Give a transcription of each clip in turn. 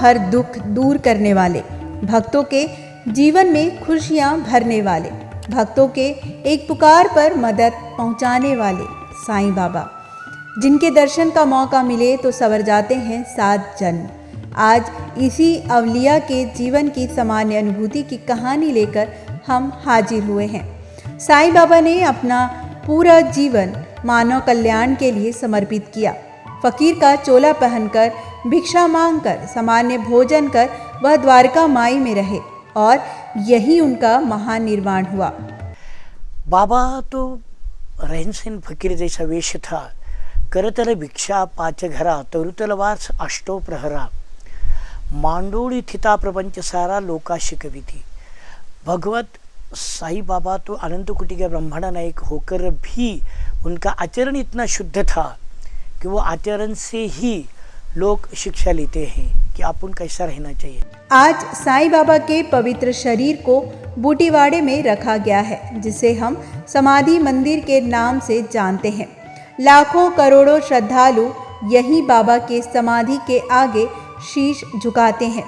हर दुख दूर करने वाले, भक्तों के जीवन में खुशियां भरने वाले, भक्तों के एक पुकार पर मदद पहुंचाने वाले साईं बाबा, जिनके दर्शन का मौका मिले तो सवर जाते हैं 7 जन्म। आज इसी अवलिया के जीवन की सामान्य अनुभूति की कहानी लेकर हम हाजिर हुए हैं। साईं बाबा ने अपना पूरा जीवन मानव कल्याण के लिए समर्पित किया। फकीर का चोला पहनकर, भिक्षा मांगकर, सामान्य भोजन कर वह द्वारका माई में रहे और यही उनका महान निर्वाण हुआ। बाबा तो रहनसहन फकीर जैसा वेश था। करतल भिक्षा 5 घरा, तरुतल वास 8 प्रहरा, मांडोळी थिता प्रपंच सारा लोकाशिक विधि। भगवत साईं बाबा तो अनंत कोटि के ब्रह्मांड नायक होकर भी उनका आचरण इतना शुद्ध था कि वो आचरण से ही लोग शिक्षा लेते हैं कि अपन कैसा रहना चाहिए। आज साईं बाबा के पवित्र शरीर को बूटीवाड़े में रखा गया है, जिसे हम समाधि मंदिर के नाम से जानते हैं। लाखों करोड़ों श्रद्धालु यही बाबा के समाधि के आगे शीश झुकाते हैं,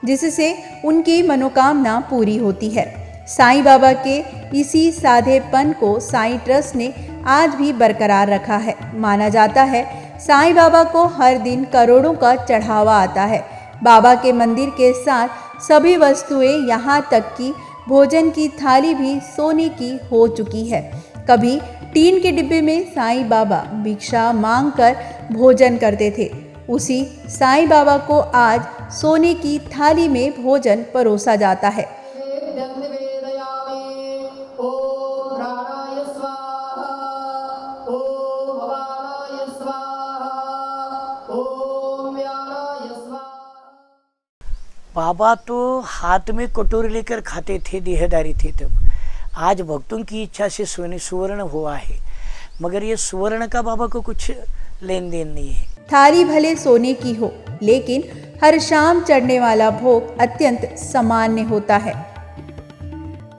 जिससे उनकी मनोकामना पूरी होती है। साईं बाबा के इसी साधेपन को साईं ट्रस्ट ने आज भी बरकरार रखा है। माना जाता है साईं बाबा को हर दिन करोड़ों का चढ़ावा आता है। बाबा के मंदिर के साथ सभी वस्तुएं, यहाँ तक कि भोजन की थाली भी सोने की हो चुकी है। कभी टीन के डिब्बे में साईं बाबा भिक्षा मांगकर भोजन करते थे, उसी साईं बाबा को आज सोने की थाली में भोजन परोसा जाता है। बाबा तो हाथ में कटोरी लेकर खाते थे, देहदारी थे तब। आज भक्तों की इच्छा से सुवर्ण हुआ है, मगर ये सुवर्ण का बाबा को कुछ लेन देन नहीं है। थाली भले सोने की हो, लेकिन हर शाम चढ़ने वाला भोग अत्यंत सामान्य होता है।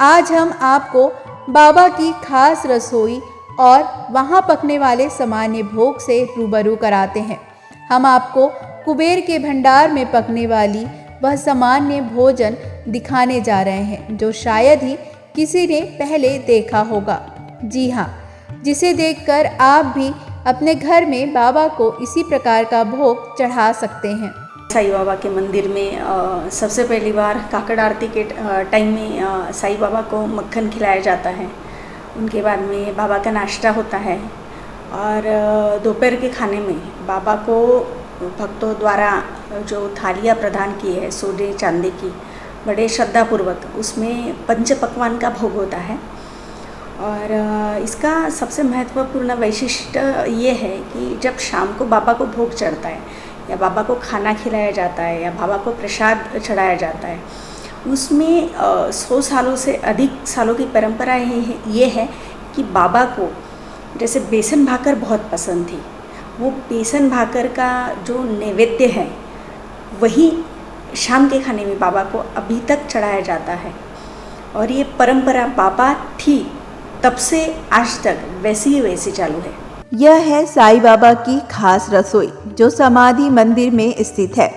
आज हम आपको बाबा की खास रसोई और वहाँ पकने वाले सामान्य भोग से रूबरू कराते हैं। हम आपको कुबेर के भंडार में पकने वाली वह सामान्य भोजन दिखाने जा रहे हैं, जो शायद ही किसी ने पहले देखा होगा। जी हाँ, जिसे देखकर आप भी अपने घर में बाबा को इसी प्रकार का भोग चढ़ा सकते हैं। साईं बाबा के मंदिर में सबसे पहली बार काकड़ आरती के टाइम में साईं बाबा को मक्खन खिलाया जाता है। उनके बाद में बाबा का नाश्ता होता है और दोपहर के खाने में बाबा को भक्तों द्वारा जो थालियाँ प्रदान की है सोने चांदी की, बड़े श्रद्धापूर्वक उसमें पंच पकवान का भोग होता है। और इसका सबसे महत्वपूर्ण वैशिष्ट्य ये है कि जब शाम को बाबा को भोग चढ़ता है या बाबा को खाना खिलाया जाता है या बाबा को प्रसाद चढ़ाया जाता है, उसमें 100 सालों से अधिक सालों की परंपरा ये है कि बाबा को जैसे बेसन भाकर बहुत पसंद थी, वो बेसन भाकर का जो नैवेद्य है वही शाम के खाने में बाबा को अभी तक चढ़ाया जाता है। और ये परंपरा बाबा थी तब से आज तक वैसी चालू है। यह है साईं बाबा की खास रसोई, जो समाधि मंदिर में स्थित है।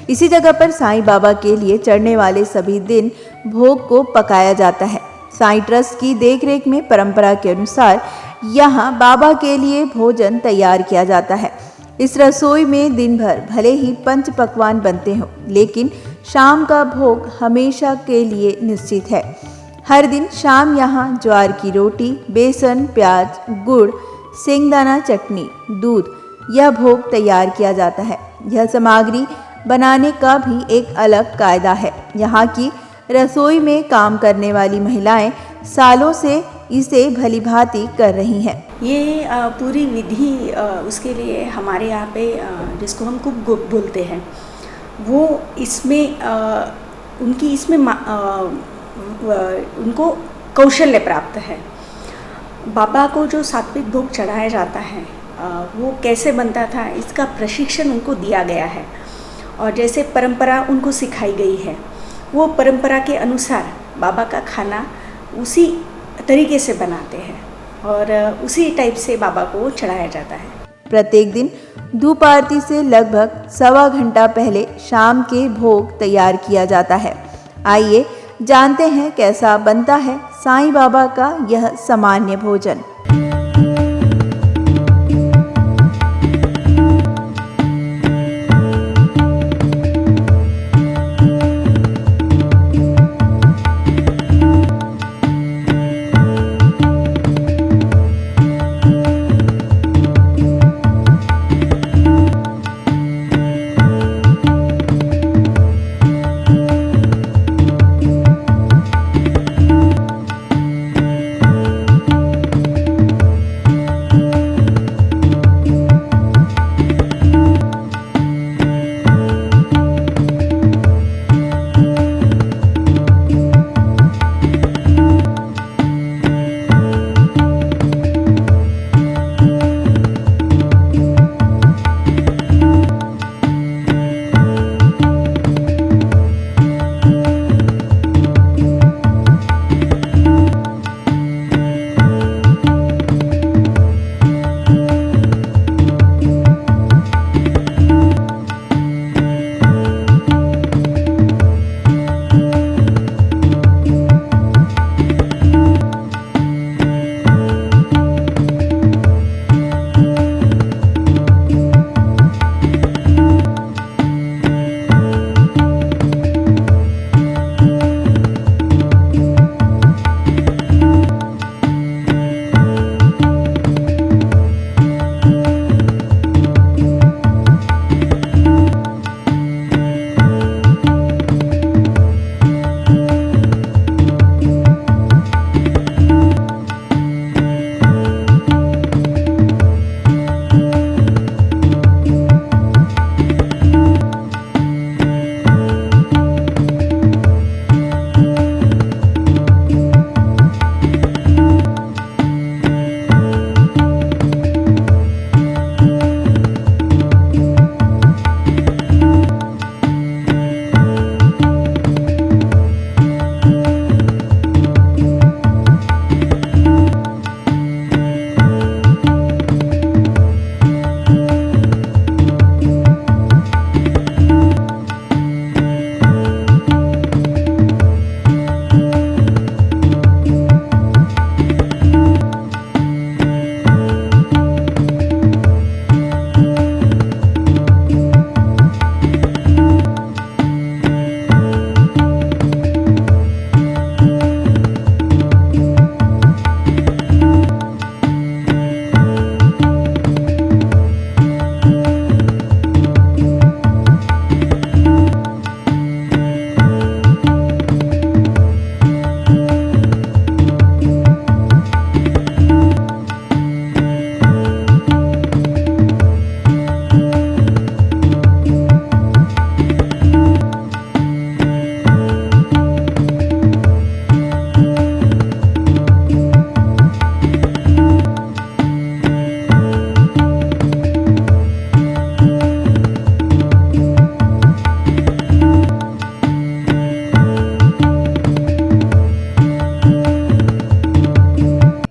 इसी जगह पर साईं बाबा के लिए चढ़ने वाले सभी दिन भोग को पकाया जाता है। साईं ट्रस्ट की देखरेख में परंपरा के अनुसार यहाँ बाबा के लिए भोजन तैयार किया जाता है। इस रसोई में दिन भर भले ही पंच पकवान बनते हों, लेकिन शाम का भोग हमेशा के लिए निश्चित है। हर दिन शाम यहाँ ज्वार की रोटी, बेसन, प्याज, गुड़, सेंगदाना चटनी, दूध, यह भोग तैयार किया जाता है। यह सामग्री बनाने का भी एक अलग कायदा है। यहाँ की रसोई में काम करने वाली महिलाएं सालों से इसे भलीभांति कर रही हैं। ये पूरी विधि उसके लिए हमारे यहाँ पे जिसको हम कुक बोलते हैं, वो इसमें उनकी इसमें उनको कौशल्य प्राप्त है। बाबा को जो सात्विक भोग चढ़ाया जाता है वो कैसे बनता था, इसका प्रशिक्षण उनको दिया गया है और जैसे परंपरा उनको सिखाई गई है, वो परंपरा के अनुसार बाबा का खाना उसी तरीके से बनाते हैं और उसी टाइप से बाबा को चढ़ाया जाता है। प्रत्येक दिन धूप आरती से लगभग 1.25 घंटा पहले शाम के भोग तैयार किया जाता है। आइए जानते हैं कैसा बनता है साईं बाबा का यह सामान्य भोजन।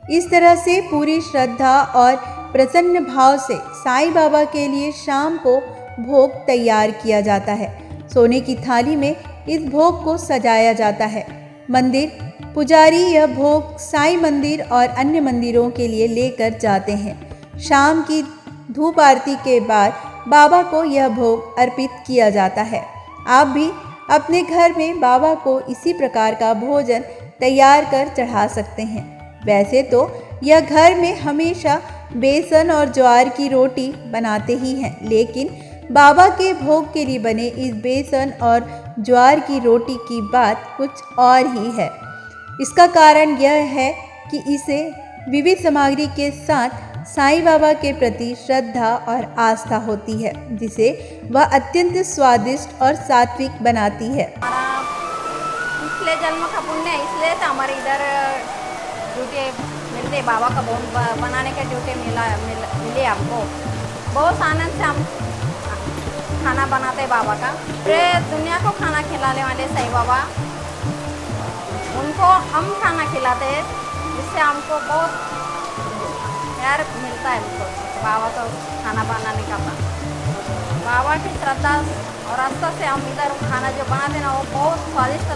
इस तरह से पूरी श्रद्धा और प्रसन्न भाव से साईं बाबा के लिए शाम को भोग तैयार किया जाता है। सोने की थाली में इस भोग को सजाया जाता है। मंदिर पुजारी यह भोग साईं मंदिर और अन्य मंदिरों के लिए लेकर जाते हैं। शाम की धूप आरती के बाद बाबा को यह भोग अर्पित किया जाता है। आप भी अपने घर में बाबा को इसी प्रकार का भोजन तैयार कर चढ़ा सकते हैं। वैसे तो यह घर में हमेशा बेसन और ज्वार की रोटी बनाते ही हैं, लेकिन बाबा के भोग के लिए बने इस बेसन और ज्वार की रोटी की बात कुछ और ही है। इसका कारण यह है कि इसे विविध सामग्री के साथ साईं बाबा के प्रति श्रद्धा और आस्था होती है, जिसे वह अत्यंत स्वादिष्ट और सात्विक बनाती है। पिछले जन्म का पुण्य है, इसलिए तो हमारे इधर ड्यूटी मिलते, बाबा का भोग बनाने का ड्यूटी मिले हमको। बहुत आनंद से हम खाना बनाते बाबा का। पूरे दुनिया को खाना खिलाने वाले साईं बाबा, उनको हम खाना खिलाते हैं, जिससे हमको बहुत प्यार मिलता है हमको। बाबा को खाना बनाने का बाबा की श्रद्धा और आस्था से हम इधर खाना जो बनाते ना वो बहुत स्वादिष्ट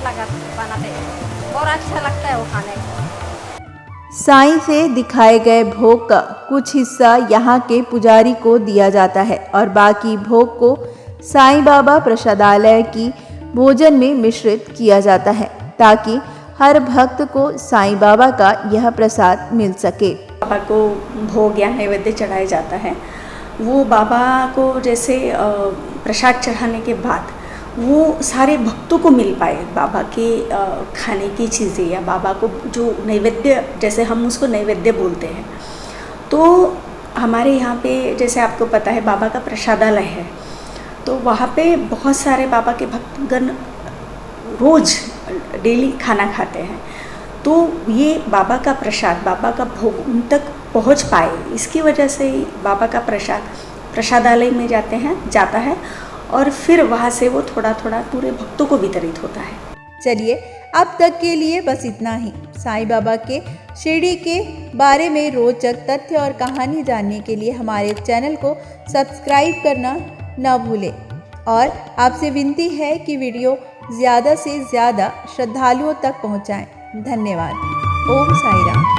बनाते हैं, बहुत अच्छा लगता है वो खाने को। साईं से दिखाए गए भोग का कुछ हिस्सा यहाँ के पुजारी को दिया जाता है और बाकी भोग को साईं बाबा प्रसादालय की भोजन में मिश्रित किया जाता है ताकि हर भक्त को साईं बाबा का यह प्रसाद मिल सके। बाबा को भोग या नैवेद्य चढ़ाया जाता है, वो बाबा को जैसे प्रसाद चढ़ाने के बाद वो सारे भक्तों को मिल पाए बाबा के खाने की चीज़ें या बाबा को जो नैवेद्य, जैसे हम उसको नैवेद्य बोलते हैं। तो हमारे यहाँ पे जैसे आपको पता है बाबा का प्रसादालय है, तो वहाँ पे बहुत सारे बाबा के भक्तगण रोज़ डेली खाना खाते हैं। तो ये बाबा का प्रसाद, बाबा का भोग उन तक पहुँच पाए, इसकी वजह से बाबा का प्रसादालय में जाता है और फिर वहाँ से वो थोड़ा थोड़ा पूरे भक्तों को वितरित होता है। चलिए अब तक के लिए बस इतना ही। साईं बाबा के शिरडी के बारे में रोचक तथ्य और कहानी जानने के लिए हमारे चैनल को सब्सक्राइब करना न भूलें और आपसे विनती है कि वीडियो ज़्यादा से ज़्यादा श्रद्धालुओं तक पहुँचाएँ। धन्यवाद। ओम साई राम।